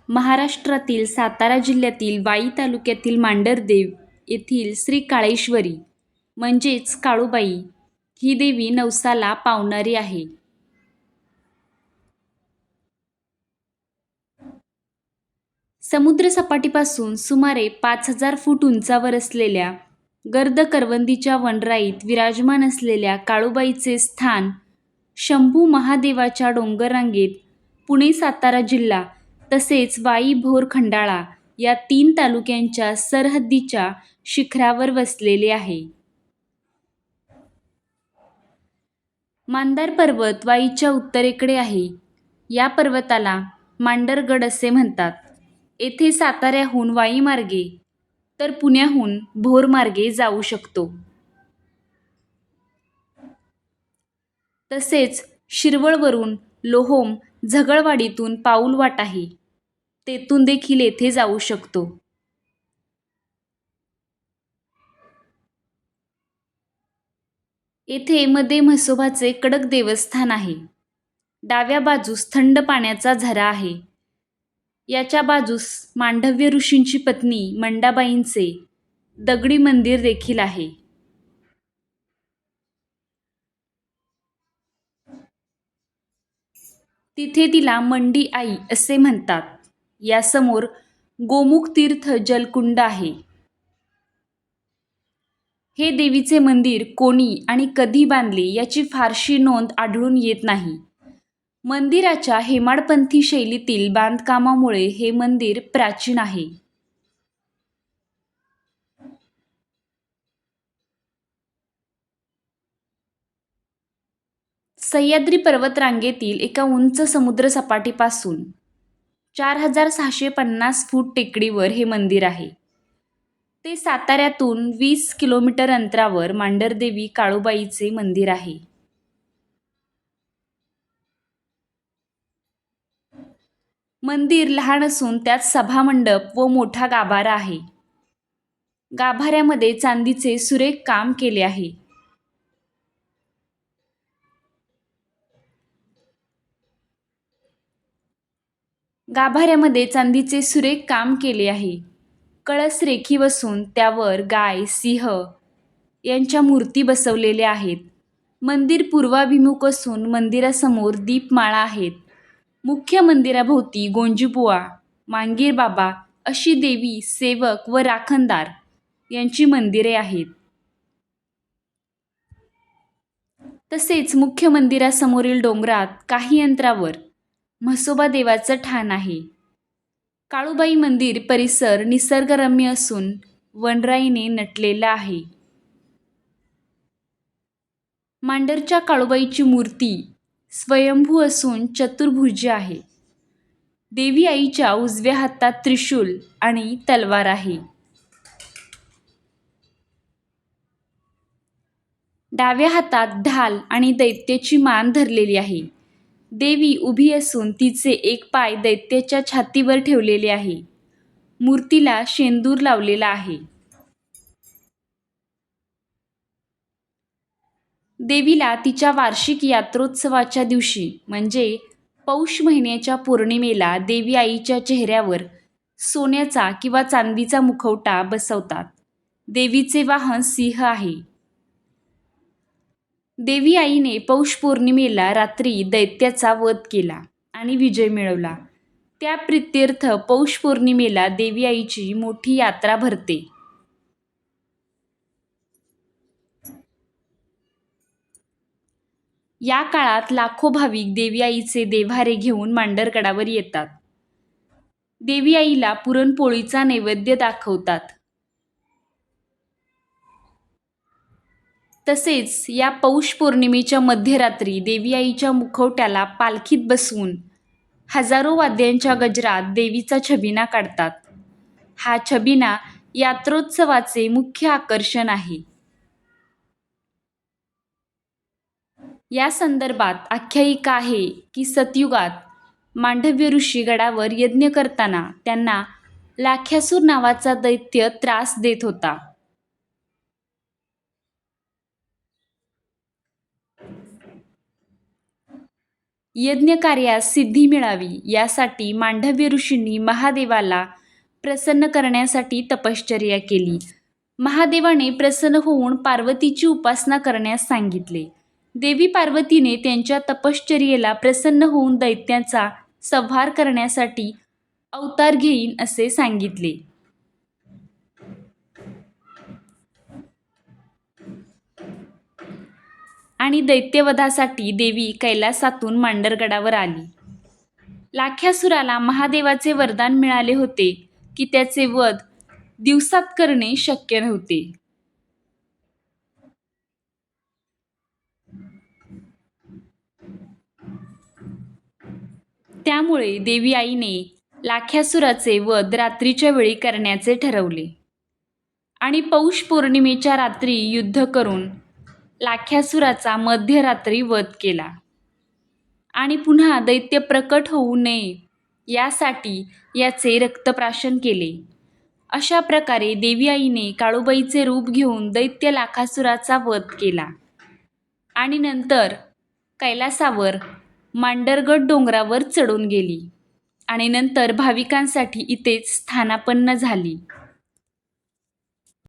महाराष्ट्रातील सातारा जिल्ह्यातील वाई तालुक्यातील मांढरदेव येथील श्री काळेश्वरी म्हणजेच काळूबाई ही देवी नवसाला पावणारी आहे. समुद्रसपाटीपासून सुमारे 5,000 फूट उंचावर असलेल्या गर्द करवंदीच्या वनराईत विराजमान असलेल्या काळूबाईचे स्थान शंभू महादेवाच्या डोंगररांगेत पुणे सातारा जिल्हा तसेच वाई भोर खंडाळा या 3 तालुक्यांच्या सरहद्दीच्या शिखरावर वसलेले आहे. मांदार पर्वत वाईच्या उत्तरेकडे आहे. या पर्वताला मांडरगड असे म्हणतात. येथे साताऱ्याहून वाई मार्गे तर पुण्याहून भोर मार्गे जाऊ शकतो. तसेच शिरवळवरून लोहोम झगळवाडीतून पाऊलवाट आहे. तेथून देखील येथे जाऊ शकतो. येथे मध्ये म्हसोबाचे कडक देवस्थान आहे. डाव्या बाजूस थंड पाण्याचा झरा आहे. याच्या बाजूस मांडव्य ऋषींची पत्नी मंडाबाईंचे दगडी मंदिर देखील आहे. तिथे तिला मंडी आई असे म्हणतात. यासमोर गोमुख तीर्थ जलकुंड आहे. हे देवीचे मंदिर कोणी आणि कधी बांधले याची फारशी नोंद आढळून येत नाही. मंदिराच्या हेमाडपंथी शैलीतील बांधकामामुळे हे मंदिर प्राचीन आहे. सह्याद्री पर्वतरांगेतील एका उंच समुद्रसपाटीपासून 4,650 फूट टेकडीवर हे मंदिर आहे. ते साताऱ्यातून 20 किलोमीटर अंतरावर मांढरदेवी काळूबाईचे मंदिर आहे. मंदिर लहान असून त्यात सभामंडप व मोठा गाभारा आहे. गाभाऱ्यामध्ये चांदीचे सुरेख काम केले आहे. गाभाऱ्यामध्ये चांदीचे सुरेख काम केले आहे. कळस रेखी बसून त्यावर गाय, सिंह यांच्या मूर्ती बसवलेल्या आहेत. मंदिर पूर्वाभिमुख असून मंदिरासमोर दीपमाळा आहेत. मुख्य मंदिराभोवती गोंजीबुवा, मांगीर बाबा अशी देवी, सेवक व राखणदार यांची मंदिरे आहेत. तसेच मुख्य मंदिरासमोरील डोंगरात काही अंतरावर म्हसोबा देवाचं ठाण आहे. काळूबाई मंदिर परिसर निसर्गरम्य असून वनराईने नटलेला आहे. मांडरच्या काळूबाईची मूर्ती स्वयंभू असून चतुर्भुज आहे. देवी आईच्या उजव्या हातात त्रिशूल आणि तलवार आहे. डाव्या हातात ढाल आणि दैत्याची मान धरलेली आहे. देवी उभी असून तिचे एक पाय दैत्याच्या छातीवर ठेवलेले आहे. मूर्तीला शेंदूर लावलेला आहे. देवीला तिच्या वार्षिक यात्रोत्सवाच्या दिवशी म्हणजे पौष महिन्याच्या पौर्णिमेला देवी आईच्या चेहऱ्यावर सोन्याचा किंवा चांदीचा मुखवटा बसवतात. देवीचे वाहन सिंह आहे. देवी आईने पौष पौर्णिमेला रात्री दैत्याचा वध केला आणि विजय मिळवला. त्या प्रित्यर्थ पौष पौर्णिमेला देवी आईची मोठी यात्रा भरते. या काळात लाखो भाविक देवी आईचे देव्हारे घेऊन मांडरगडावर येतात. देवी आईला पुरणपोळीचा नैवेद्य दाखवतात. तसेच या पौष पौर्णिमेच्या मध्यरात्री देवी आईच्या मुखवट्याला पालखीत बसवून हजारो वाद्यांच्या गजरात देवीचा छबिना काढतात. हा छबिना यात्रोत्सवाचे मुख्य आकर्षण आहे. या संदर्भात आख्यायिका आहे की सतयुगात मांडव्य ऋषी गडावर यज्ञ करताना त्यांना लाख्यासूर नावाचा दैत्य त्रास देत होता. यज्ञ कार्यास सिद्धी मिळावी यासाठी मांडव्य ऋषींनी महादेवाला प्रसन्न करण्यासाठी तपश्चर्या केली. महादेवाने प्रसन्न होऊन पार्वतीची उपासना करण्यास सांगितले. देवी पार्वतीने त्यांच्या तपश्चर्येला प्रसन्न होऊन दैत्यांचा संहार करण्यासाठी अवतार घेईन असे सांगितले. आणि दैत्यवधासाठी देवी कैलासातून मांडरगडावर आली. लाख्यासुराला महादेवाचे वरदान मिळाले होते की त्याचे वध दिवसात करणे शक्य नव्हते. त्यामुळे देवी आईने लाख्यासुराचे वध रात्रीच्या वेळी करण्याचे ठरवले आणि पौष पौर्णिमेच्या रात्री युद्ध करून लाख्यासुराचा मध्यरात्री वध केला आणि पुन्हा दैत्य प्रकट होऊ नये यासाठी याचे रक्तप्राशन केले. अशा प्रकारे देवी आईने काळूबाईचे रूप घेऊन दैत्य लाखासुराचा वध केला आणि नंतर कैलासावर मांडरगड डोंगरावर चढून गेली आणि नंतर भाविकांसाठी इथेच स्थानापन्न झाली.